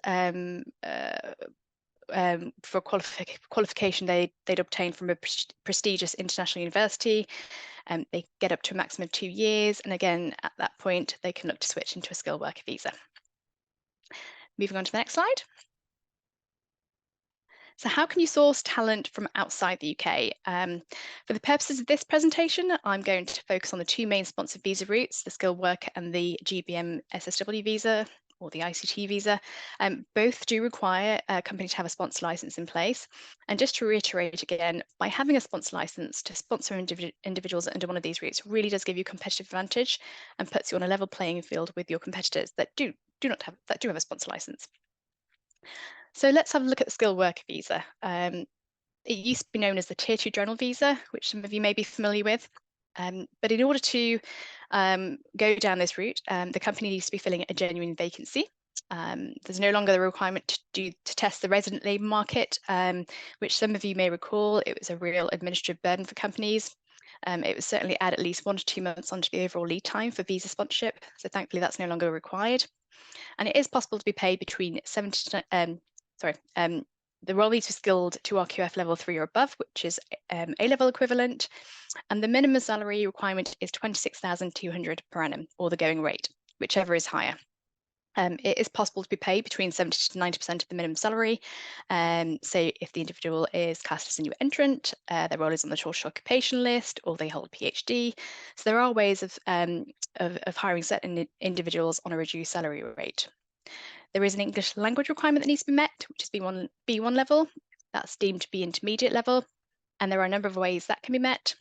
for qualification they'd obtained from a prestigious international university. They get up to a maximum of 2 years, and again, at that point, they can look to switch into a skilled worker visa. Moving on to the next slide. So how can you source talent from outside the UK? For the purposes of this presentation, I'm going to focus on the 2 main sponsored visa routes, the skilled worker and the GBM SSW visa, or the ICT visa. Both do require a company to have a sponsor license in place. And just to reiterate again, by having a sponsor license to sponsor individuals under one of these routes really does give you a competitive advantage and puts you on a level playing field with your competitors that do have a sponsor license. So let's have a look at the skilled worker visa. It used to be known as the Tier 2 general visa, which some of you may be familiar with. But in order to go down this route, the company needs to be filling a genuine vacancy. There's no longer the requirement to test the resident labour market, which some of you may recall, it was a real administrative burden for companies. It would certainly add at least 1 to 2 months onto the overall lead time for visa sponsorship. So thankfully, that's no longer required. And it is possible to be paid between the role needs to be skilled to RQF level 3 or above, which is A-level equivalent, and the minimum salary requirement is 26,200 per annum, or the going rate, whichever is higher. It is possible to be paid between 70 to 90% of the minimum salary. So if the individual is classed as a new entrant, their role is on the short occupation list, or they hold a PhD. So there are ways of hiring certain individuals on a reduced salary rate. There is an English language requirement that needs to be met, which is B1 level. That's deemed to be intermediate level. And there are a number of ways that can be met.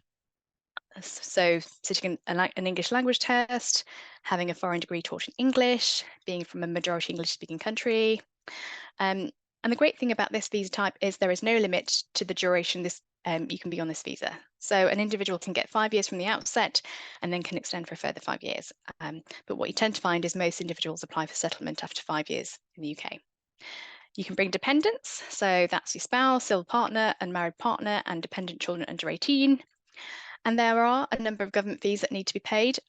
So sitting an English language test, having a foreign degree taught in English, being from a majority English speaking country. And the great thing about this visa type is there is no limit to the duration you can be on this visa. So an individual can get 5 years from the outset and then can extend for a further 5 years. But what you tend to find is most individuals apply for settlement after 5 years in the UK. You can bring dependents, so that's your spouse, civil partner, unmarried partner, and dependent children under 18. And there are a number of government fees that need to be paid.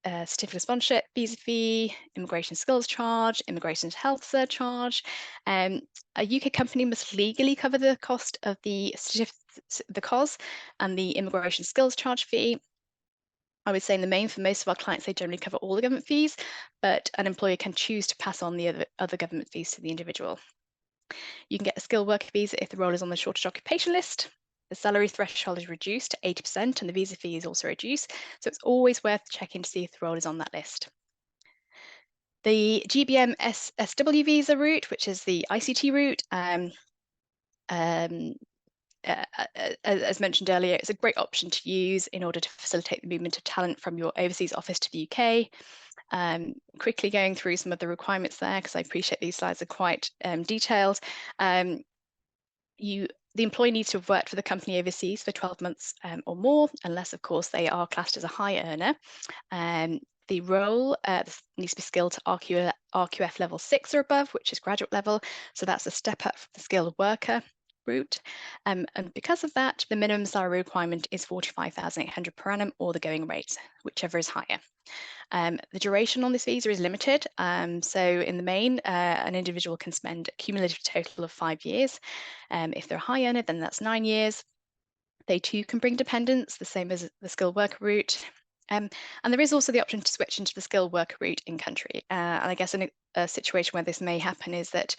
Certificate of sponsorship, visa fee, immigration skills charge, immigration health surcharge. A UK company must legally cover the cost of the COS and the immigration skills charge fee. I would say in the main, for most of our clients, they generally cover all the government fees, but an employer can choose to pass on the other government fees to the individual. You can get a skilled worker visa if the role is on the shortage occupation list. The salary threshold is reduced to 80% and the visa fee is also reduced. So it's always worth checking to see if the role is on that list. The GBM SW visa route, which is the ICT route, as mentioned earlier, it's a great option to use in order to facilitate the movement of talent from your overseas office to the UK. Quickly going through some of the requirements there, because I appreciate these slides are quite detailed. The employee needs to have worked for the company overseas for 12 months or more, unless, of course, they are classed as a high earner. The role needs to be skilled to RQF level 6 or above, which is graduate level. So that's a step up from the skilled worker route. And because of that, the minimum salary requirement is 45,800 per annum, or the going rate, whichever is higher. The duration on this visa is limited. So in the main, an individual can spend a cumulative total of 5 years. If they're a high earner, then that's 9 years. They too can bring dependents, the same as the skilled worker route. And there is also the option to switch into the skilled worker route in country. And I guess in a situation where this may happen is that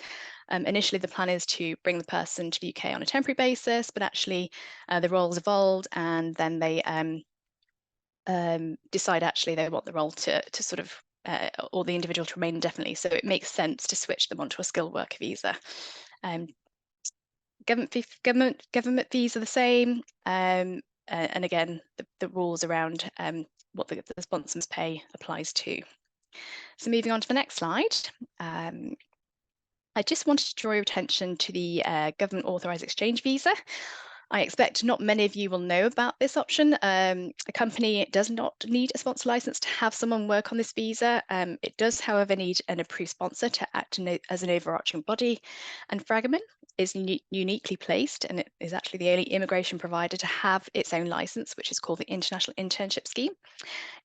initially the plan is to bring the person to the UK on a temporary basis, but actually the role's evolved, and then they decide actually they want the role to sort of, or the individual to remain indefinitely. So it makes sense to switch them onto a skilled worker visa. Government fees are the same. And again, the rules around what the sponsor must pay applies to. So moving on to the next slide. I just wanted to draw your attention to the government authorised exchange visa. I expect not many of you will know about this option. A company does not need a sponsor license to have someone work on this visa. It does, however, need an approved sponsor to act as an overarching body. And Fragomens is uniquely placed, and it is actually the only immigration provider to have its own license, which is called the International Internship Scheme.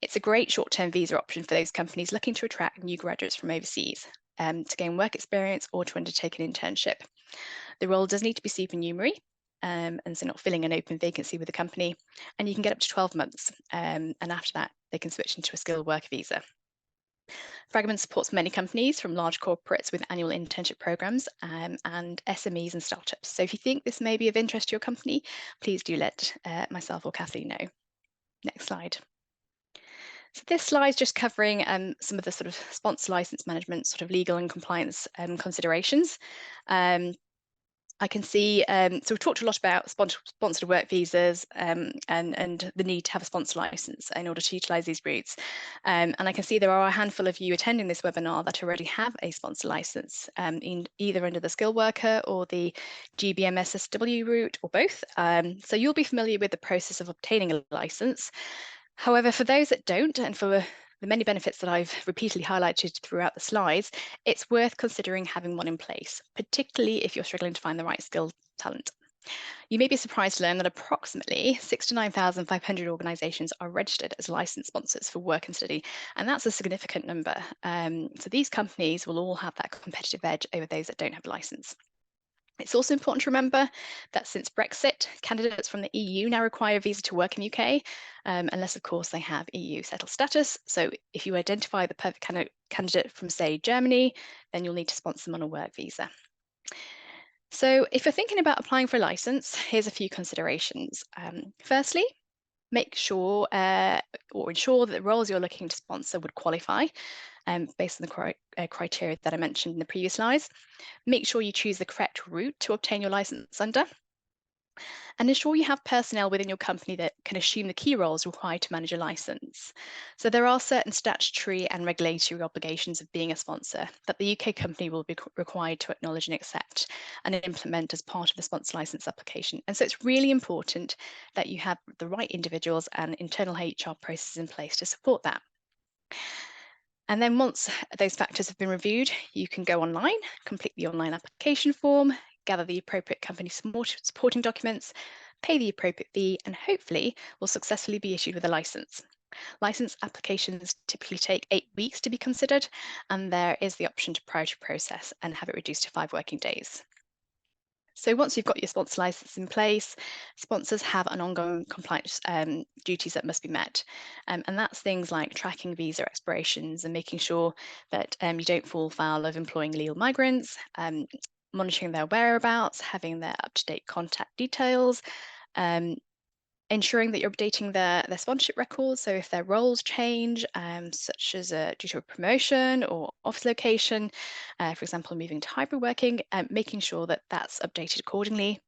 It's a great short-term visa option for those companies looking to attract new graduates from overseas to gain work experience or to undertake an internship. The role does need to be supernumerary, and so not filling an open vacancy with the company, and you can get up to 12 months, and after that they can switch into a skilled worker visa. Fragomens supports many companies, from large corporates with annual internship programs and SMEs and startups. So if you think this may be of interest to your company, please do let myself or Kathleen know. Next slide. So this slide is just covering some of the sort of sponsor license management, sort of legal and compliance considerations. I can see, so we've talked a lot about sponsored work visas and the need to have a sponsor license in order to utilise these routes. And I can see there are a handful of you attending this webinar that already have a sponsor license, either under the skilled worker or the GBM SSW route, or both. So you'll be familiar with the process of obtaining a license. However, for those that don't, and for the many benefits that I've repeatedly highlighted throughout the slides, it's worth considering having one in place, particularly if you're struggling to find the right skilled talent. You may be surprised to learn that approximately 6 to 9,500 organisations are registered as licensed sponsors for work and study, and that's a significant number. So these companies will all have that competitive edge over those that don't have a licence. It's also important to remember that since Brexit, candidates from the EU now require a visa to work in the UK, unless, of course, they have EU settled status. So if you identify the perfect candidate from, say, Germany, then you'll need to sponsor them on a work visa. So if you're thinking about applying for a licence, here's a few considerations. Firstly, make sure or ensure that the roles you're looking to sponsor would qualify based on the criteria that I mentioned in the previous slides. Make sure you choose the correct route to obtain your license under, and ensure you have personnel within your company that can assume the key roles required to manage a license. So there are certain statutory and regulatory obligations of being a sponsor that the UK company will be required to acknowledge and accept and implement as part of the sponsor license application. And so it's really important that you have the right individuals and internal HR processes in place to support that. And then once those factors have been reviewed, you can go online, complete the online application form, gather the appropriate company supporting documents, pay the appropriate fee, and hopefully will successfully be issued with a license. License applications typically take 8 weeks to be considered, and there is the option to priority process and have it reduced to 5 working days. So once you've got your sponsor license in place, sponsors have an ongoing compliance duties that must be met. And that's things like tracking visa expirations and making sure that you don't fall foul of employing illegal migrants, monitoring their whereabouts, having their up-to-date contact details, Ensuring that you're updating their sponsorship records. So if their roles change, such as due to a promotion or office location, for example, moving to hybrid working, making sure that that's updated accordingly.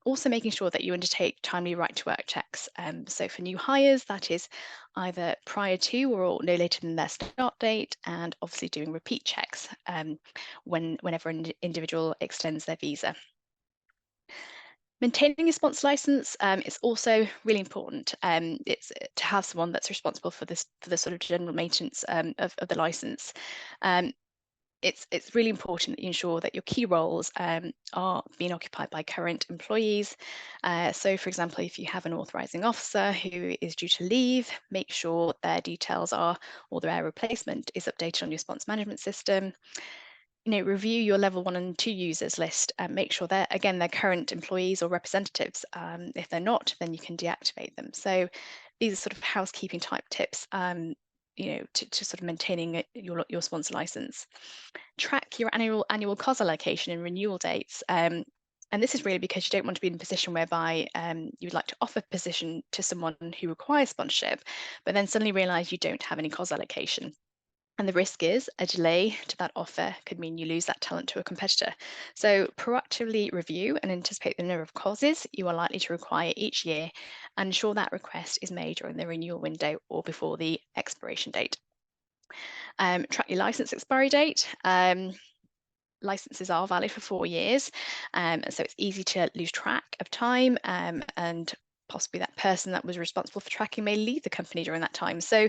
Also making sure that you undertake timely right to work checks. So for new hires, that is either prior to or no later than their start date, and obviously doing repeat checks whenever an individual extends their visa. Maintaining a sponsor license is also really important. It's to have someone that's responsible for the sort of general maintenance of the license. It's really important that you ensure that your key roles are being occupied by current employees. So, for example, if you have an authorising officer who is due to leave, make sure their details are, or their replacement is updated on your sponsor management system. Review your level 1 and 2 users list and make sure they're current employees or representatives. If they're not, then you can deactivate them. So these are sort of housekeeping type tips, to sort of maintaining your sponsor license. Track your annual COS allocation and renewal dates. And this is really because you don't want to be in a position whereby you would like to offer a position to someone who requires sponsorship, but then suddenly realise you don't have any COS allocation. And the risk is a delay to that offer could mean you lose that talent to a competitor. So proactively review and anticipate the number of causes you are likely to require each year and ensure that request is made during the renewal window or before the expiration date. Track your license expiry date. Licenses are valid for 4 years, so it's easy to lose track of time, and possibly that person that was responsible for tracking may leave the company during that time. So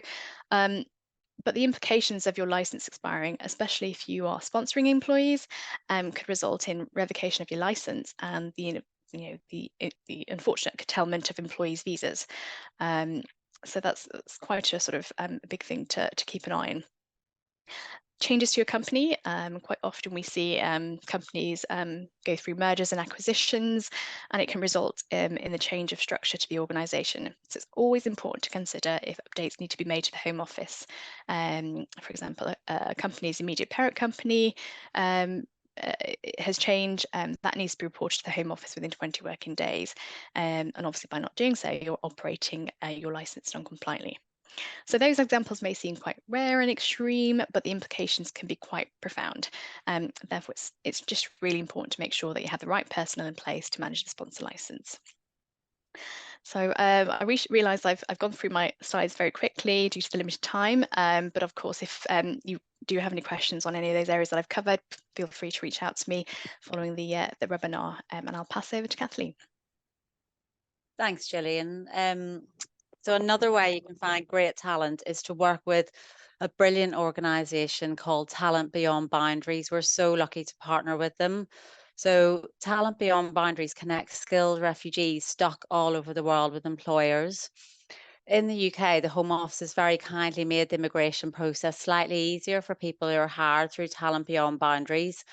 but the implications of your license expiring, especially if you are sponsoring employees, could result in revocation of your license and the unfortunate curtailment of employees' visas. So that's quite a sort of a big thing to keep an eye on. Changes to your company. Quite often we see companies go through mergers and acquisitions, and it can result in the change of structure to the organisation. So it's always important to consider if updates need to be made to the Home Office. For example, a company's immediate parent company has changed, that needs to be reported to the Home Office within 20 working days. And obviously by not doing so, you're operating your licence non-compliantly. So those examples may seem quite rare and extreme, but the implications can be quite profound. Therefore, it's just really important to make sure that you have the right personnel in place to manage the sponsor license. So I realised I've gone through my slides very quickly due to the limited time, but of course, if you do have any questions on any of those areas that I've covered, feel free to reach out to me following the webinar, and I'll pass over to Kathleen. Thanks, Gillian. So another way you can find great talent is to work with a brilliant organisation called Talent Beyond Boundaries. We're so lucky to partner with them. So Talent Beyond Boundaries connects skilled refugees stuck all over the world with employers. In the UK, the Home Office has very kindly made the immigration process slightly easier for people who are hired through Talent Beyond Boundaries.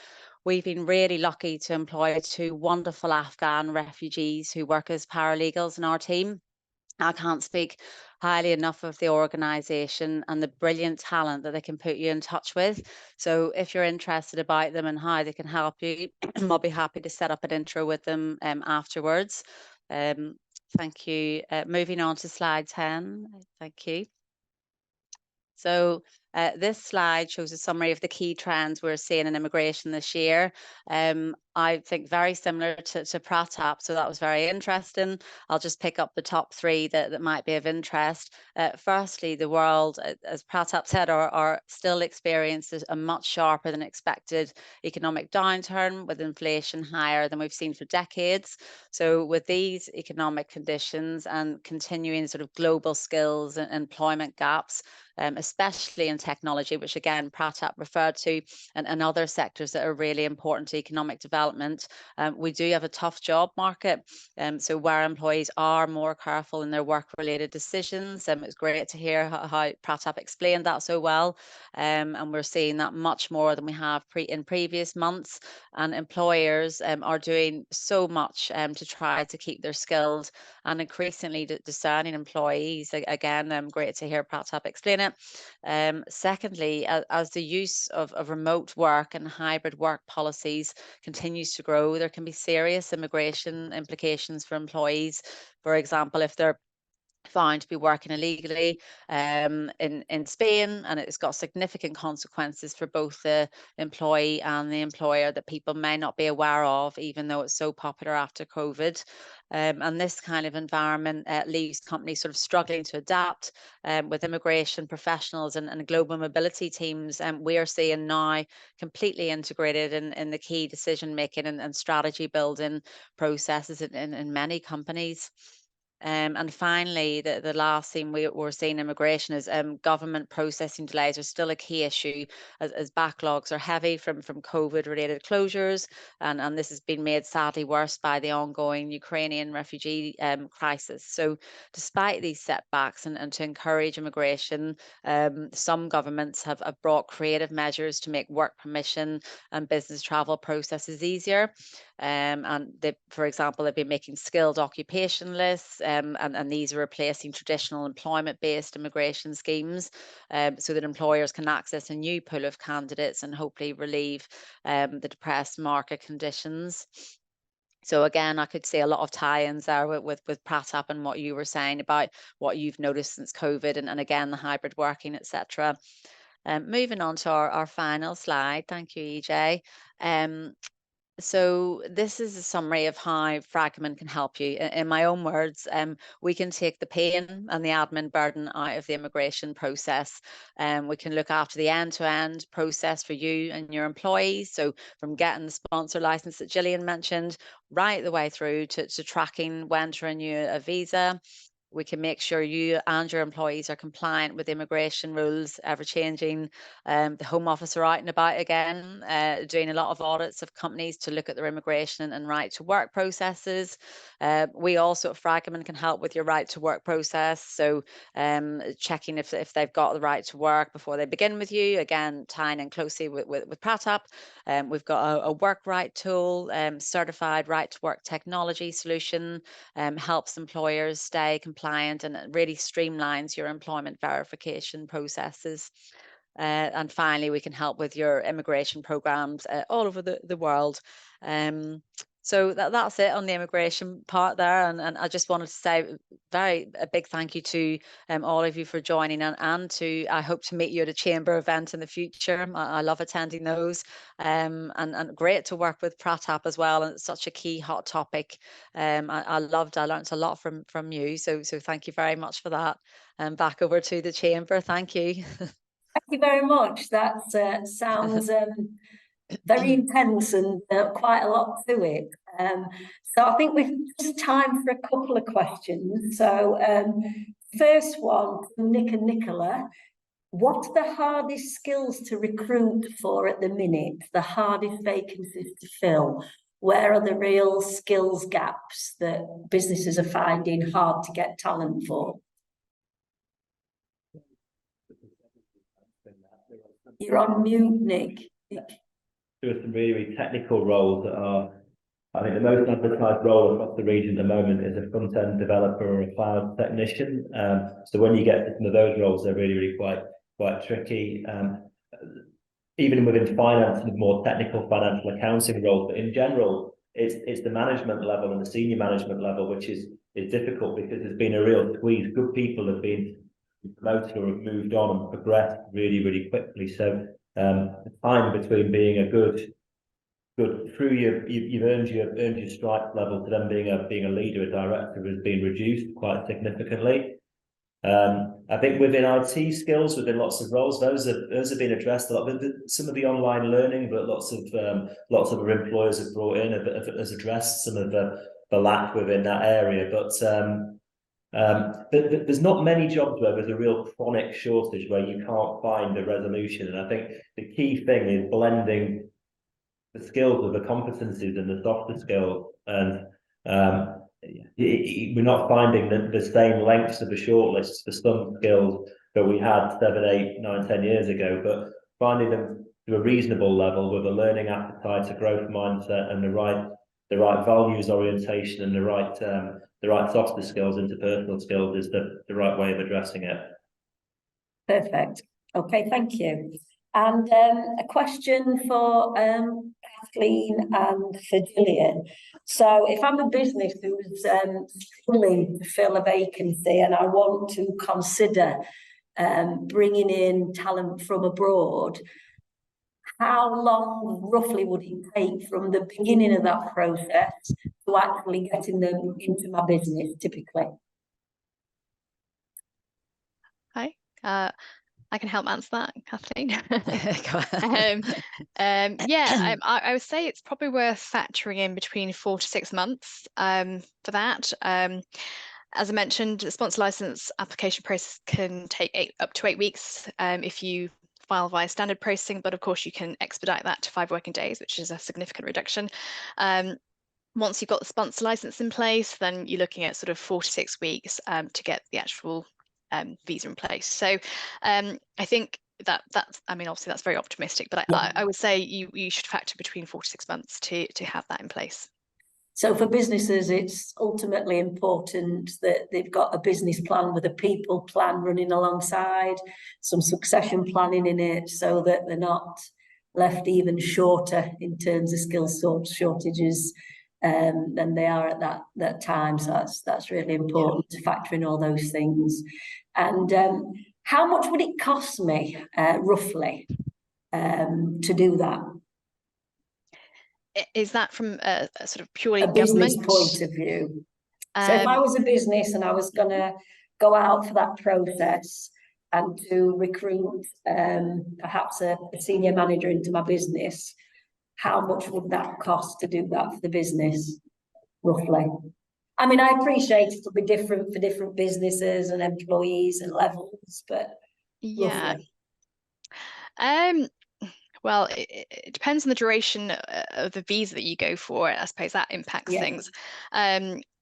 We've been really lucky to employ 2 wonderful Afghan refugees who work as paralegals in our team. I can't speak highly enough of the organisation and the brilliant talent that they can put you in touch with. So if you're interested about them and how they can help you, I'll be happy to set up an intro with them afterwards. Thank you. Moving on to slide 10. Thank you. So this slide shows a summary of the key trends we're seeing in immigration this year. I think very similar to Pratap, so that was very interesting. I'll just pick up the top 3 that might be of interest. Firstly, the world, as Pratap said, are still experiencing a much sharper than expected economic downturn, with inflation higher than we've seen for decades. So with these economic conditions and continuing sort of global skills and employment gaps, especially in technology, which again Pratap referred to, and other sectors that are really important to economic development. We do have a tough job market, so where employees are more careful in their work-related decisions. It's great to hear how Pratap explained that so well, and we're seeing that much more than we have in previous months. And employers are doing so much to try to keep their skilled and increasingly discerning employees. Again, great to hear Pratap explain it. Secondly, as the use of remote work and hybrid work policies continues to grow, there can be serious immigration implications for employees. For example, if they're found to be working illegally in Spain, and it's got significant consequences for both the employee and the employer that people may not be aware of, even though it's so popular after COVID. And this kind of environment leaves companies sort of struggling to adapt with immigration professionals and global mobility teams. And we are seeing now completely integrated in the key decision making and strategy building processes in many companies. And finally, the last thing we're seeing in immigration is government processing delays are still a key issue as backlogs are heavy from COVID-related closures, and this has been made sadly worse by the ongoing Ukrainian refugee crisis. So despite these setbacks and to encourage immigration, some governments have brought creative measures to make work permission and business travel processes easier. And they, for example, they've been making skilled occupation lists, and these are replacing traditional employment-based immigration schemes, so that employers can access a new pool of candidates and hopefully relieve the depressed market conditions. So again, I could see a lot of tie-ins there with Pratap and what you were saying about what you've noticed since COVID, and again, the hybrid working, etc. Moving on to our final slide. Thank you, EJ. So this is a summary of how Fragment can help you. In my own words, we can take the pain and the admin burden out of the immigration process. We can look after the end-to-end process for you and your employees. So from getting the sponsor license that Gillian mentioned, right the way through to tracking when to renew a visa. We can make sure you and your employees are compliant with immigration rules, ever changing. The Home Office are out and about again, doing a lot of audits of companies to look at their immigration and right to work processes. We also at Fragment can help with your right to work process. So checking if they've got the right to work before they begin with you, again, tying in closely with Pratap. We've got a work right tool, certified right to work technology solution, helps employers stay compliant and it really streamlines your employment verification processes. And finally, we can help with your immigration programs all over the world. So that's it on the immigration part there. And I just wanted to say a big thank you to all of you for joining, and to, I hope to meet you at a chamber event in the future. I love attending those, and great to work with Pratap as well. And it's such a key hot topic. I learned a lot from you. So thank you very much for that. And back over to the chamber. Thank you. Thank you very much. That sounds very intense and quite a lot to it. So I think we've just time for a couple of questions. So first one, Nick and Nicola. What are the hardest skills to recruit for at the minute? The hardest vacancies to fill? Where are the real skills gaps that businesses are finding hard to get talent for? You're on mute, Nick. There are some really technical roles that are, I think the most advertised role across the region at the moment is a front-end developer or a cloud technician. So when you get to some of those roles, they're really quite tricky. Even within finance and more technical financial accounting roles, but in general, it's the management level and the senior management level which is difficult, because there's been a real squeeze. Good people have been promoted or have moved on and progressed really quickly. So the time between being a good through you've earned your stripe level to then being a leader, a director, has been reduced quite significantly. I think within IT skills, within lots of roles, those have been addressed a lot. Some of the online learning, but lots of other employers have brought in has addressed some of the lack within that area. But there's not many jobs where there's a real chronic shortage where you can't find a resolution. And I think the key thing is blending the skills with the competencies and the softer skills. And we're not finding the same lengths of the shortlists for some skills that we had 7, 8, 9, 10 years ago, but finding them to a reasonable level with a learning appetite, a growth mindset, and the right values orientation, and the right softer skills, interpersonal skills, is the right way of addressing it. Perfect. Okay, thank you. And a question for Kathleen and for Gillian. So if I'm a business who's struggling to fill a vacancy and I want to consider bringing in talent from abroad, how long roughly would it take from the beginning of that process to actually getting them into my business typically? Hi, I can help answer that, Kathleen. I would say it's probably worth factoring in between 4 to 6 months for that. As I mentioned, the sponsor license application process can take up to 8 weeks if you file via standard processing, but of course you can expedite that to 5 working days, which is a significant reduction. Once you've got the sponsor license in place, then you're looking at sort of 4 to 6 weeks to get the actual visa in place. So I think that's, I mean, obviously that's very optimistic, but I would say you should factor between 4 to 6 months to have that in place. So for businesses, it's ultimately important that they've got a business plan with a people plan running alongside, some succession planning in it, so that they're not left even shorter in terms of skill shortages than they are at that time. So that's really important to factor in all those things. And how much would it cost me roughly to do that? Is that from a sort of purely business government point of view? So if I was a business and I was going to go out for that process and to recruit perhaps a senior manager into my business, how much would that cost to do that for the business, roughly? I mean, I appreciate it'll be different for different businesses and employees and levels, but roughly. Well, it depends on the duration of the visa that you go for. I suppose that impacts things.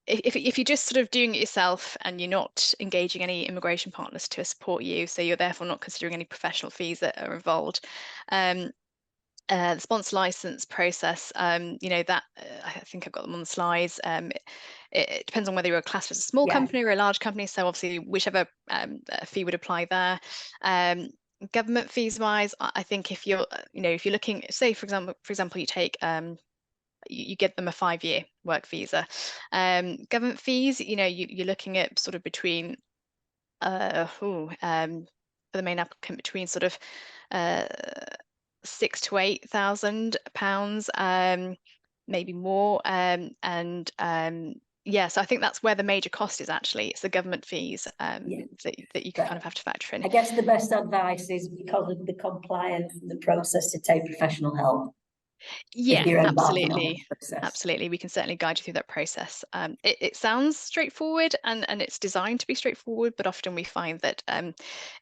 If you're just sort of doing it yourself and you're not engaging any immigration partners to support you, so you're therefore not considering any professional fees that are involved, the sponsor license process, you know, that I think I've got them on the slides. It depends on whether you're classed as a small company or a large company. So obviously, whichever fee would apply there. Government fees wise, I think if you're, you know, if you're looking, say for example, you take you get them a 5-year work visa. Government fees, you know, you're looking at sort of between for the main applicant between sort of £6,000 to £8,000, maybe more, yeah, so I think that's where the major cost is actually. It's the government fees that you kind of have to factor in. I guess the best advice is, because of the compliance and the process, to take professional help. Yeah, absolutely. We can certainly guide you through that process. It sounds straightforward and it's designed to be straightforward, but often we find that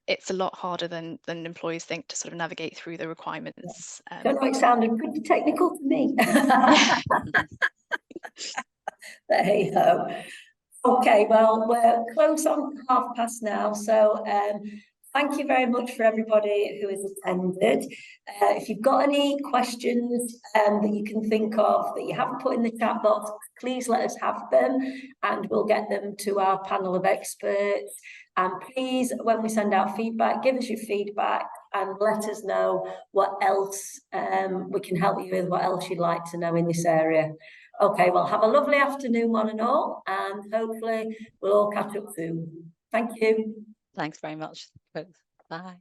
it's a lot harder than employees think to sort of navigate through the requirements. Don't know, it sounded pretty technical to me. But hey ho. Okay, well, we're close on past now, so thank you very much for everybody who has attended. If you've got any questions that you can think of that you haven't put in the chat box, please let us have them and we'll get them to our panel of experts. And please, when we send out feedback, give us your feedback and let us know what else we can help you with, what else you'd like to know in this area. Okay, well, have a lovely afternoon, one and all, and hopefully we'll all catch up soon. Thank you. Thanks very much. Bye.